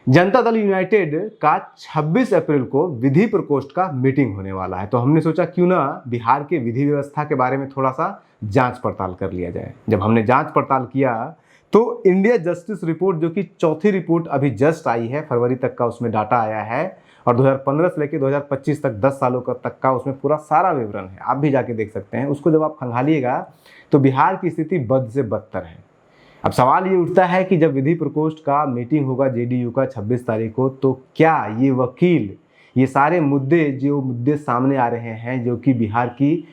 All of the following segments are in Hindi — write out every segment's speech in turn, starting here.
जनता दल यूनाइटेड का 26 अप्रैल को विधि प्रकोष्ठ का मीटिंग होने वाला है, तो हमने सोचा क्यों ना बिहार के विधि व्यवस्था के बारे में थोड़ा सा जांच पड़ताल कर लिया जाए। जब हमने जांच पड़ताल किया तो इंडिया जस्टिस रिपोर्ट, जो कि चौथी रिपोर्ट अभी जस्ट आई है, फरवरी तक का उसमें डाटा आया है और 2015 से लेकर 2025 तक 10 सालों तक का उसमें पूरा सारा विवरण है। आप भी जाके देख सकते हैं उसको। जब आप खंगालिएगा तो बिहार की स्थिति बद से बदतर है। अब सवाल ये उठता है कि जब विधि प्रकोष्ठ का मीटिंग होगा जेडीयू का 26 तारीख को, तो क्या ये वकील ये सारे मुद्दे सामने आ रहे हैं जो कि बिहार की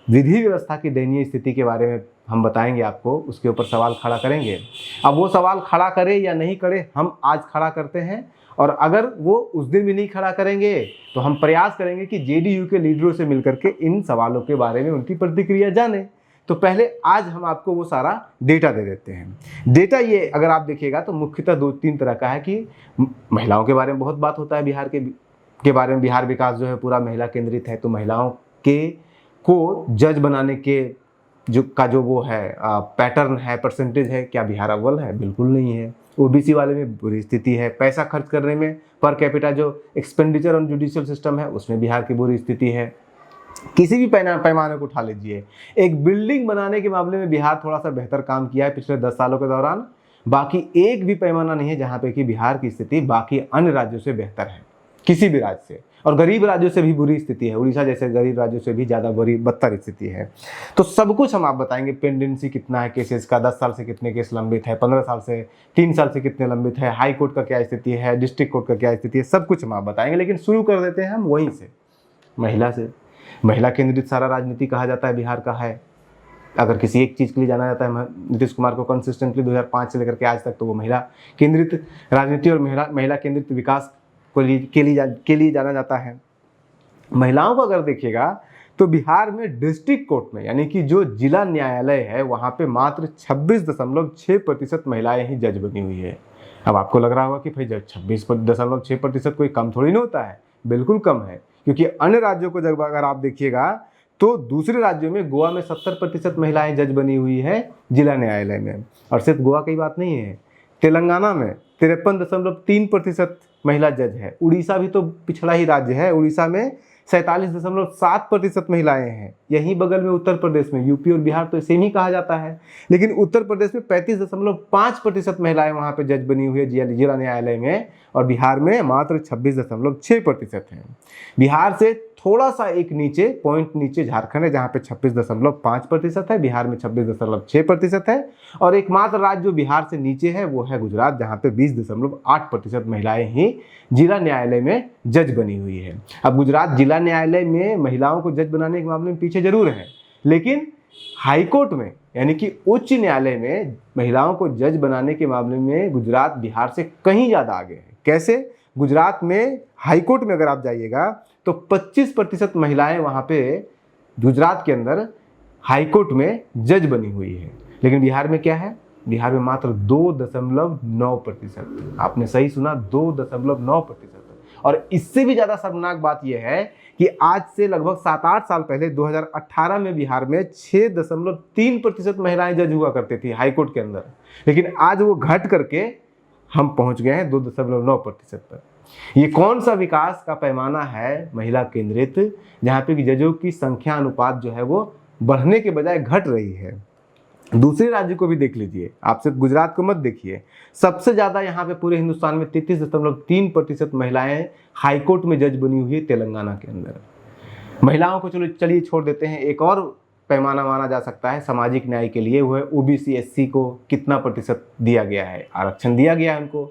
विधि व्यवस्था की दयनीय स्थिति के बारे में हम बताएंगे आपको, उसके ऊपर सवाल खड़ा करेंगे। अब वो सवाल खड़ा करे या नहीं करे, हम आज खड़ा करते हैं। और अगर वो उस दिन भी नहीं खड़ा करेंगे तो हम प्रयास करेंगे कि जेडीयू के लीडरों से मिलकर के इन सवालों के बारे में उनकी प्रतिक्रिया जाने। तो पहले आज हम आपको वो सारा डेटा दे देते हैं। डेटा ये अगर आप देखिएगा तो मुख्यतः 2-3 तरह का है कि महिलाओं के बारे में बहुत बात होता है। बिहार के बारे में बिहार विकास जो है पूरा महिला केंद्रित है, तो महिलाओं को जज बनाने के जो वो है पैटर्न है, परसेंटेज है, क्या बिहार अव्वल है? बिल्कुल नहीं है। ओबीसी वाले में बुरी स्थिति है। पैसा खर्च करने में पर कैपिटा जो एक्सपेंडिचर ऑन जुडिशियल सिस्टम है उसमें बिहार की बुरी स्थिति है। किसी भी पैमाने को उठा लीजिए, एक बिल्डिंग बनाने के मामले में बिहार थोड़ा सा बेहतर काम किया है पिछले 10 सालों के दौरान। बाकी एक भी पैमाना नहीं है जहाँ पे कि बिहार की स्थिति बाकी अन्य राज्यों से बेहतर है, किसी भी राज्य से। और गरीब राज्यों से भी बुरी स्थिति है, उड़ीसा जैसे गरीब राज्यों से भी ज़्यादा बदतर स्थिति है। तो सब कुछ हम आप बताएंगे। पेंडेंसी कितना है केसेस का, 10 साल से कितने केस लंबित है, 15 साल से 3 साल से कितने लंबित है, हाई कोर्ट का क्या स्थिति है, डिस्ट्रिक्ट कोर्ट का क्या स्थिति है, सब कुछ हम आप बताएंगे। लेकिन शुरू कर देते हैं हम वहीं से, महिला से। महिला केंद्रित सारा राजनीति कहा जाता है बिहार का है। अगर किसी एक चीज़ के लिए जाना जाता है नीतीश कुमार को कंसिस्टेंटली 2005 से लेकर के आज तक, तो वो महिला केंद्रित राजनीति और महिला केंद्रित विकास के लिए जाना जाता है। महिलाओं को अगर देखिएगा तो बिहार में डिस्ट्रिक्ट कोर्ट में, यानी कि जो जिला न्यायालय है, वहाँ पे मात्र 26.6% महिलाएं ही जज बनी हुई है। अब आपको लग रहा होगा कि भाई 26.6% कोई कम थोड़ी नहीं होता है। बिल्कुल कम है, क्योंकि अन्य राज्यों को जब अगर आप देखिएगा तो दूसरे राज्यों में गोवा में 70% महिलाएं जज बनी हुई है जिला न्यायालय में। और सिर्फ गोवा की बात नहीं है, तेलंगाना में 53.3% महिला जज है। उड़ीसा भी तो पिछड़ा ही राज्य है, उड़ीसा में 47.7% महिलाएं हैं। यहीं बगल में उत्तर प्रदेश में, यूपी और बिहार तो सेम ही कहा जाता है, लेकिन उत्तर प्रदेश में 35.5% महिलाएं वहां पे जज बनी हुई है जिला न्यायालय में, और बिहार में मात्र 26.6% है। बिहार से थोड़ा सा एक पॉइंट नीचे झारखंड है, जहाँ पे 26.5% है, बिहार में 26.6% है। और एकमात्र राज्य जो बिहार से नीचे है वो है गुजरात, जहाँ पे 20.8% महिलाएं ही जिला न्यायालय में जज बनी हुई है। अब गुजरात जिला न्यायालय में महिलाओं को जज बनाने के मामले में पीछे जरूर है, लेकिन हाईकोर्ट में यानी कि उच्च न्यायालय में महिलाओं को जज बनाने के मामले में गुजरात बिहार से कहीं ज़्यादा आगे है। कैसे? गुजरात में हाईकोर्ट में अगर आप जाइएगा तो 25% महिलाएं वहाँ पे गुजरात के अंदर हाईकोर्ट में जज बनी हुई है। लेकिन बिहार में क्या है? बिहार में मात्र 2.9%। आपने सही सुना, 2.9%। और इससे भी ज़्यादा शर्मनाक बात यह है कि आज से लगभग 7-8 साल पहले 2018 में बिहार में 6.3% महिलाएं जज हुआ करती थी हाईकोर्ट के अंदर, लेकिन आज वो घट करके हम पहुंच गए हैं 2.9% पर। ये कौन सा विकास का पैमाना है महिला केंद्रित, जहाँ पे कि जजों की संख्या अनुपात जो है वो बढ़ने के बजाय घट रही है। दूसरे राज्य को भी देख लीजिए, आप सिर्फ गुजरात को मत देखिए। सबसे ज़्यादा यहाँ पे पूरे हिंदुस्तान में 33.3% महिलाएं हाईकोर्ट में जज बनी हुई है तेलंगाना के अंदर। महिलाओं को चलिए छोड़ देते हैं। एक और पैमाना माना जा सकता है सामाजिक न्याय के लिए, वो है ओबीसी एससी को कितना प्रतिशत दिया गया है, आरक्षण दिया गया है उनको,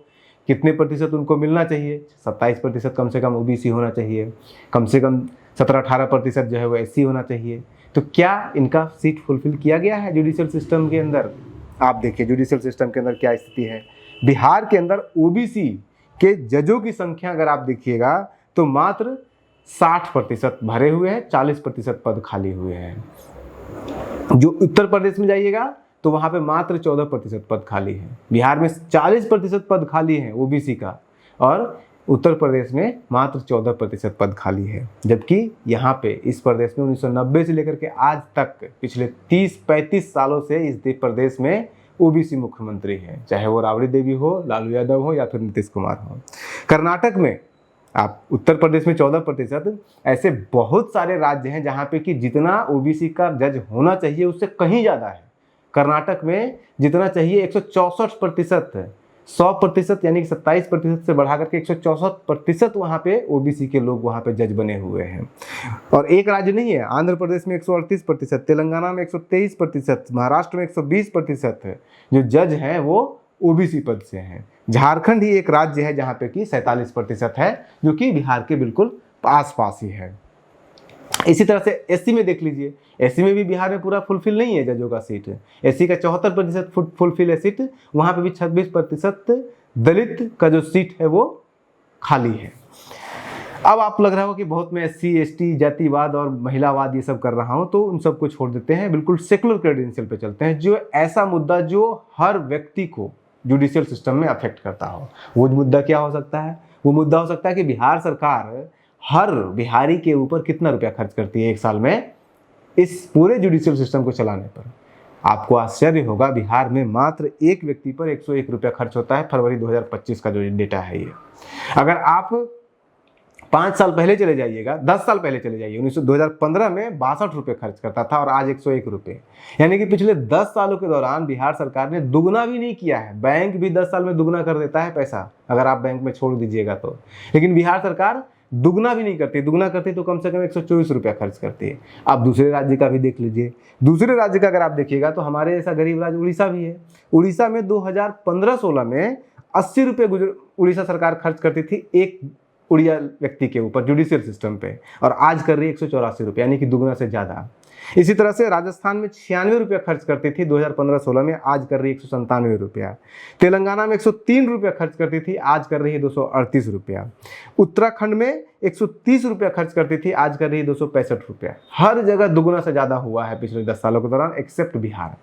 कितने प्रतिशत उनको मिलना चाहिए? 27% कम से कम ओबीसी होना चाहिए, कम से कम 17-18% जो है वो एससी होना चाहिए। तो क्या इनका सीट फुलफिल किया गया है जुडिशियल सिस्टम के अंदर? आप देखिए जुडिशियल सिस्टम के अंदर क्या स्थिति है। बिहार के अंदर ओबीसी के जजों की संख्या अगर आप देखिएगा तो मात्र 60% भरे हुए हैं, 40% पद खाली हुए हैं। जो उत्तर प्रदेश में जाइएगा तो वहाँ पे मात्र 14% पद खाली है। बिहार में 40% पद खाली है ओबीसी का, और उत्तर प्रदेश में मात्र 14% पद खाली है। जबकि यहाँ पे इस प्रदेश में 1990 से लेकर के आज तक पिछले 30-35 सालों से इस प्रदेश में ओबीसी मुख्यमंत्री हैं, चाहे वो राबड़ी देवी हो, लालू यादव हो या फिर नीतीश कुमार हो। कर्नाटक में, आप उत्तर प्रदेश में 14%, ऐसे बहुत सारे राज्य हैं जहाँ पे कि जितना ओबीसी का जज होना चाहिए उससे कहीं ज़्यादा है। कर्नाटक में जितना चाहिए 164% है, 100% यानी कि 27% से बढ़ा करके 164% वहाँ पे ओबीसी के लोग वहाँ पे जज बने हुए हैं। और एक राज्य नहीं है, आंध्र प्रदेश में 138%, तेलंगाना में 123%, महाराष्ट्र में 120% है जो जज हैं वो ओबीसी पद से हैं। झारखंड ही एक राज्य है जहाँ पे कि 47% है, जो कि बिहार के बिल्कुल आस पास ही है। इसी तरह से एससी में देख लीजिए, एससी में भी बिहार में पूरा फुलफिल नहीं है जजों का सीट। एससी का 74% फुलफिल है सीट, वहाँ पे भी 26% दलित का जो सीट है वो खाली है। अब आप लग रहा हो कि बहुत मैं एससी एसटी जातिवाद और महिलावाद ये सब कर रहा हूँ, तो उन सबको छोड़ देते हैं, बिल्कुल सेकुलर क्रेडेंशियल पे चलते हैं। जो ऐसा मुद्दा जो हर व्यक्ति को जुडिशियल सिस्टम में अफेक्ट करता हो, वो मुद्दा क्या हो सकता है? वो मुद्दा हो सकता है कि बिहार सरकार हर बिहारी के ऊपर कितना रुपया खर्च करती है एक साल में इस पूरे जुडिशियल सिस्टम को चलाने पर। आपको आश्चर्य होगा, बिहार में मात्र एक व्यक्ति पर 101 रुपया खर्च होता है। फरवरी 2025 का जो डेटा है ये। अगर आप 5 साल पहले चले जाइएगा, 10 साल पहले चले जाइए, 2015 में 62 रुपये खर्च करता था और आज 101 रुपये, यानी कि पिछले 10 सालों के दौरान बिहार सरकार ने दुगना भी नहीं किया है। बैंक भी 10 साल में दुगना कर देता है पैसा, अगर आप बैंक में छोड़ दीजिएगा तो, लेकिन बिहार सरकार दुगना भी नहीं करती। दुगना करती तो कम से कम 124 रुपया खर्च करती है। आप दूसरे राज्य का भी देख लीजिए, दूसरे राज्य का अगर आप देखिएगा तो हमारे जैसा गरीब राज्य उड़ीसा भी है। उड़ीसा में 2015-16 में 80 रुपये उड़ीसा सरकार खर्च करती थी एक उड़िया व्यक्ति के ऊपर जुडिशियल सिस्टम पे, और आज कर रही है 184 रुपये, यानी कि दुगना से ज़्यादा। इसी तरह से राजस्थान में 96 रुपया खर्च करती थी 2015-16 में, आज कर रही है 197 रुपया। तेलंगाना में 103 रुपया खर्च करती थी, आज कर रही है 238 रुपया। उत्तराखंड में 130 रुपया खर्च करती थी, आज कर रही है 265 रुपया। हर जगह दुगना से ज़्यादा हुआ है पिछले 10 सालों के दौरान, एक्सेप्ट बिहार।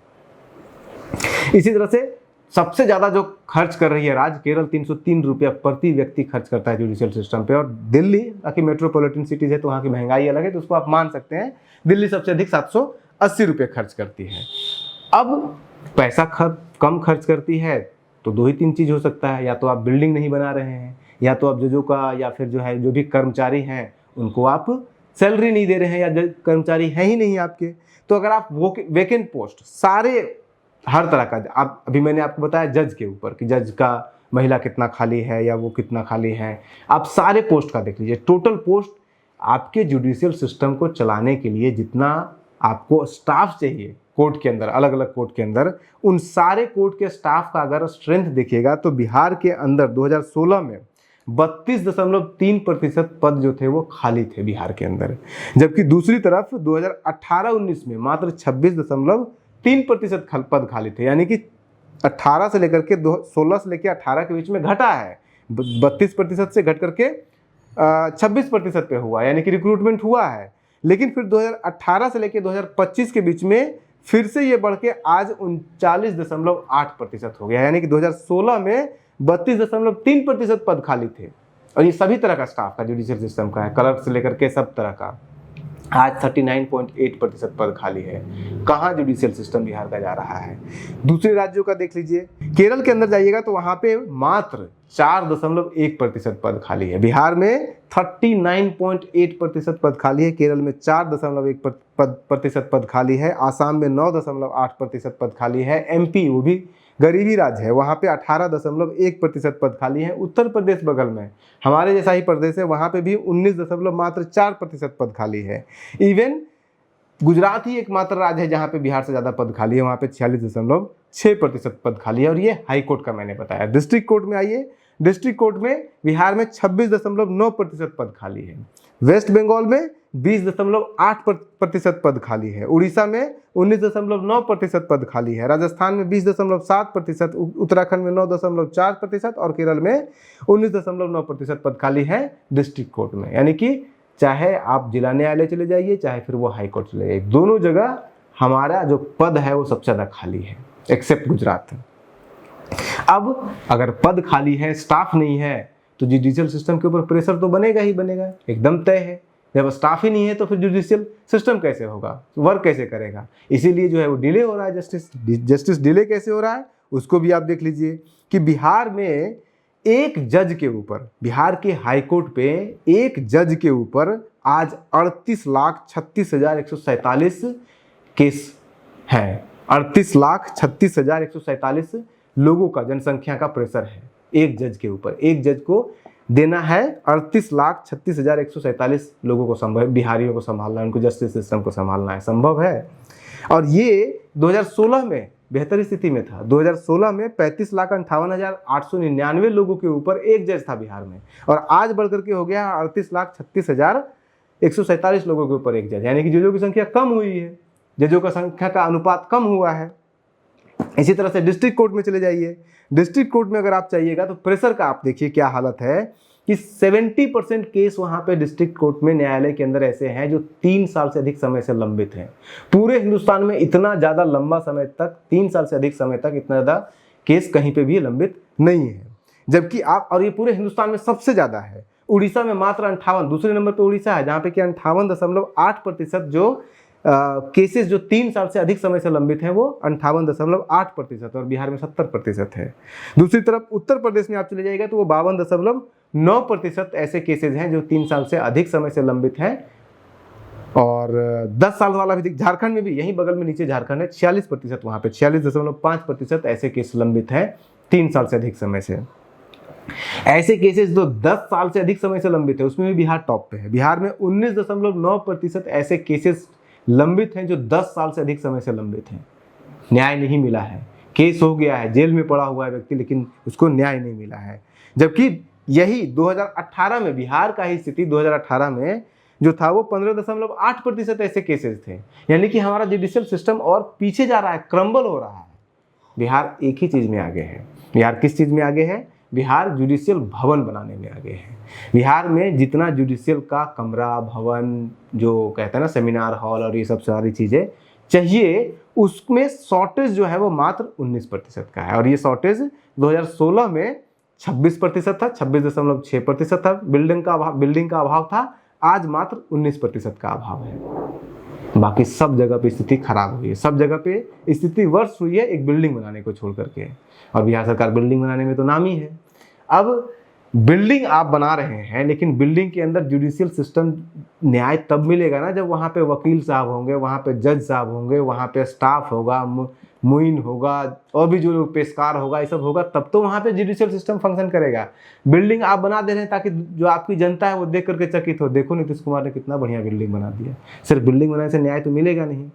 इसी तरह से सबसे ज़्यादा जो खर्च कर रही है राज्य केरल, 303 रुपया प्रति व्यक्ति खर्च करता है जुडिशियल सिस्टम पे। और दिल्ली, बाकी मेट्रोपॉलिटन सिटीज़ है तो वहाँ की महंगाई अलग है, तो उसको आप मान सकते हैं, दिल्ली सबसे अधिक 780 रुपये खर्च करती है। अब पैसा कम खर्च करती है तो 2 ही 3 चीज़ हो सकता है, या तो आप बिल्डिंग नहीं बना रहे हैं, या तो आप जजों का या फिर जो है जो भी कर्मचारी हैं उनको आप सैलरी नहीं दे रहे हैं, या कर्मचारी हैं ही नहीं आपके। तो अगर आप वो वैकेंट पोस्ट सारे हर तरह का, आप अभी मैंने आपको बताया जज के ऊपर कि जज का महिला कितना खाली है या वो कितना खाली है, आप सारे पोस्ट का देख लीजिए। टोटल पोस्ट आपके जुडिशियल सिस्टम को चलाने के लिए जितना आपको स्टाफ चाहिए कोर्ट के अंदर, अलग अलग कोर्ट के अंदर, उन सारे कोर्ट के स्टाफ का अगर स्ट्रेंथ देखिएगा तो बिहार के अंदर 2016 में 32.3% पद जो थे वो खाली थे बिहार के अंदर, जबकि दूसरी तरफ 2018-19 में मात्र 26.3% पद खाली थे, यानी कि 18 से लेकर के 16 से लेकर 18 के बीच में घटा है। 32% से घट करके 26% पे हुआ, यानी कि रिक्रूटमेंट हुआ है। लेकिन फिर 2018 से लेकर 2025 के बीच में फिर से ये बढ़ के आज 39.8% हो गया, यानी कि 2016 में 32.3% पद खाली थे। और ये सभी तरह का स्टाफ का जुडिशियल सिस्टम का है, क्लर्क से लेकर के सब तरह का। आज 39.8% पद खाली है। कहाँ जुडिशियल सिस्टम बिहार का जा रहा है? दूसरे राज्यों का देख लीजिए, केरल के अंदर जाइएगा तो वहाँ पे मात्र 4.1% पद खाली है। बिहार में 39.8% पद खाली है, केरल में 4.1% पद खाली है, आसाम में 9.8% पद खाली है, एमपी वो भी गरीबी राज्य है, वहाँ पे 18.1% पद खाली है। उत्तर प्रदेश बगल में हमारे जैसा ही प्रदेश है, वहाँ पे भी 19.4% पद खाली है। इवन गुजरात ही एकमात्र राज्य है जहाँ पे बिहार से ज़्यादा पद खाली है, वहाँ पे 46.6% पद खाली है। और ये हाई कोर्ट का मैंने बताया। डिस्ट्रिक्ट कोर्ट में आइए, डिस्ट्रिक्ट कोर्ट में बिहार में 26.9% पद खाली है। वेस्ट बंगाल में 20.8% पद खाली है। उड़ीसा में 19.9% पद खाली है। राजस्थान में 20.7%, उत्तराखंड में 9.4% और केरल में 19.9% पद खाली है डिस्ट्रिक्ट कोर्ट में। यानी कि चाहे आप जिला न्यायालय चले जाइए, चाहे फिर वो हाई कोर्ट चले जाइए, दोनों जगह हमारा जो पद है वो सबसे ज़्यादा खाली है, एक्सेप्ट गुजरात। अब अगर पद खाली है, स्टाफ नहीं है, तो जुडिशियल सिस्टम के ऊपर प्रेशर तो बनेगा ही बनेगा, एकदम तय है। जब स्टाफ ही नहीं है तो फिर जुडिशियल सिस्टम कैसे होगा, वर्क कैसे करेगा। इसीलिए जो है वो डिले हो रहा है। जस्टिस डिले कैसे हो रहा है उसको भी आप देख लीजिए कि बिहार में एक जज के ऊपर, बिहार के हाई कोर्ट पे एक जज के ऊपर आज 38,36,147 केस हैं। 38,36,147 लोगों का, जनसंख्या का प्रेशर है एक जज के ऊपर। एक जज को देना है 38,36,147 लोगों को संभव, बिहारियों को संभालना है, उनको जस्टिस सिस्टम को संभालना है, संभव है। और ये 2016 में बेहतर स्थिति में था। 2016 में 35,58,899 लोगों के ऊपर एक जज था बिहार में, और आज बढ़कर के हो गया 38,36,147 लोगों के ऊपर एक जज, यानी कि जजों की संख्या कम हुई है, जजों का संख्या का अनुपात कम हुआ है। इसी तरह से डिस्ट्रिक्ट कोर्ट में चले जाइए। डिस्ट्रिक्ट कोर्ट में अगर आप चाहिएगा तो प्रेशर का आप देखिए क्या हालत है कि 70% केस वहां पे डिस्ट्रिक्ट कोर्ट में, न्यायालय के अंदर ऐसे हैं जो 3 साल से अधिक समय से लंबित हैं। पूरे हिंदुस्तान में इतना ज़्यादा लंबा समय तक, 3 साल से अधिक समय तक इतना ज़्यादा केस कहीं पे भी लंबित नहीं है। जबकि आप, और ये पूरे हिंदुस्तान में सबसे ज़्यादा है। उड़ीसा में मात्र 58, दूसरे नंबर पर उड़ीसा है, जहाँ पे कि 58.8% जो केसेस जो 3 साल से अधिक समय से लंबित हैं वो 58.8%, और बिहार में 70% है। दूसरी तरफ उत्तर प्रदेश में आप चले जाइएगा तो वो 52.9% ऐसे केसेस हैं जो 3 साल से अधिक समय से लंबित हैं। और 10 साल वाला भी, झारखंड में भी, यहीं बगल में नीचे झारखंड है, 46%, वहाँ पे 46.5% ऐसे केस लंबित हैं 3 साल से अधिक समय से। ऐसे केसेस जो 10 साल से अधिक समय से लंबित है उसमें भी बिहार टॉप पे है। बिहार में 19.9% ऐसे केसेस लंबित हैं जो 10 साल से अधिक समय से लंबित हैं, न्याय नहीं मिला है, केस हो गया है, जेल में पड़ा हुआ है व्यक्ति, लेकिन उसको न्याय नहीं मिला है। जबकि यही 2018 में, बिहार का ही स्थिति 2018 में जो था वो 15.8% ऐसे केसेस थे। यानी कि हमारा जुडिशियल सिस्टम और पीछे जा रहा है, क्रम्बल हो रहा है। बिहार एक ही चीज़ में आगे है। बिहार किस चीज़ में आगे है? बिहार जुडिशियल भवन बनाने में आगे है। बिहार में जितना जुडिशियल का कमरा, भवन, जो कहते हैं ना सेमिनार हॉल और ये सब सारी चीज़ें चाहिए, उसमें शॉर्टेज जो है वो मात्र 19% का है। और ये शॉर्टेज 2016 में 26% था, 26.6% था, बिल्डिंग का अभाव था। आज मात्र 19% का अभाव है। बाकी सब जगह पे स्थिति खराब हुई है, सब जगह पे स्थिति वर्ष हुई है एक बिल्डिंग बनाने को छोड़ करके। और बिहार सरकार बिल्डिंग बनाने में तो नामी है। अब बिल्डिंग आप बना रहे हैं, लेकिन बिल्डिंग के अंदर जुडिशियल सिस्टम, न्याय तब मिलेगा ना जब वहाँ पे वकील साहब होंगे, वहाँ पे जज साहब होंगे, वहाँ पे स्टाफ होगा, मुइन होगा, और भी जो पेशकार होगा, ये सब होगा, तब तो वहाँ पे जुडिशियल सिस्टम फंक्शन करेगा। बिल्डिंग आप बना दे रहे हैं ताकि जो आपकी जनता है वो देख करके चकित हो, देखो नीतीश कुमार ने कितना बढ़िया बिल्डिंग बना दिया। सिर्फ बिल्डिंग बनाने से न्याय तो मिलेगा नहीं।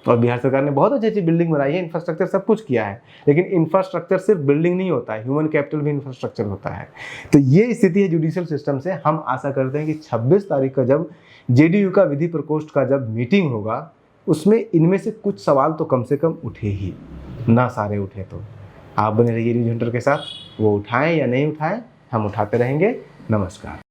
और बिहार सरकार ने बहुत अच्छी अच्छी बिल्डिंग बनाई है, इंफ्रास्ट्रक्चर सब कुछ किया है, लेकिन इंफ्रास्ट्रक्चर सिर्फ बिल्डिंग नहीं होता है, ह्यूमन कैपिटल भी इंफ्रास्ट्रक्चर होता है। तो ये स्थिति है जुडिशियल सिस्टम से। हम आशा करते हैं कि 26 तारीख का जब जेडीयू का विधि प्रकोष्ठ का जब मीटिंग होगा, उसमें इनमें से कुछ सवाल तो कम से कम उठे ही, ना सारे उठे तो। आप बने रहिए न्यूज़ हंटर के साथ, वो उठाएं या नहीं उठाएं, हम उठाते रहेंगे। नमस्कार।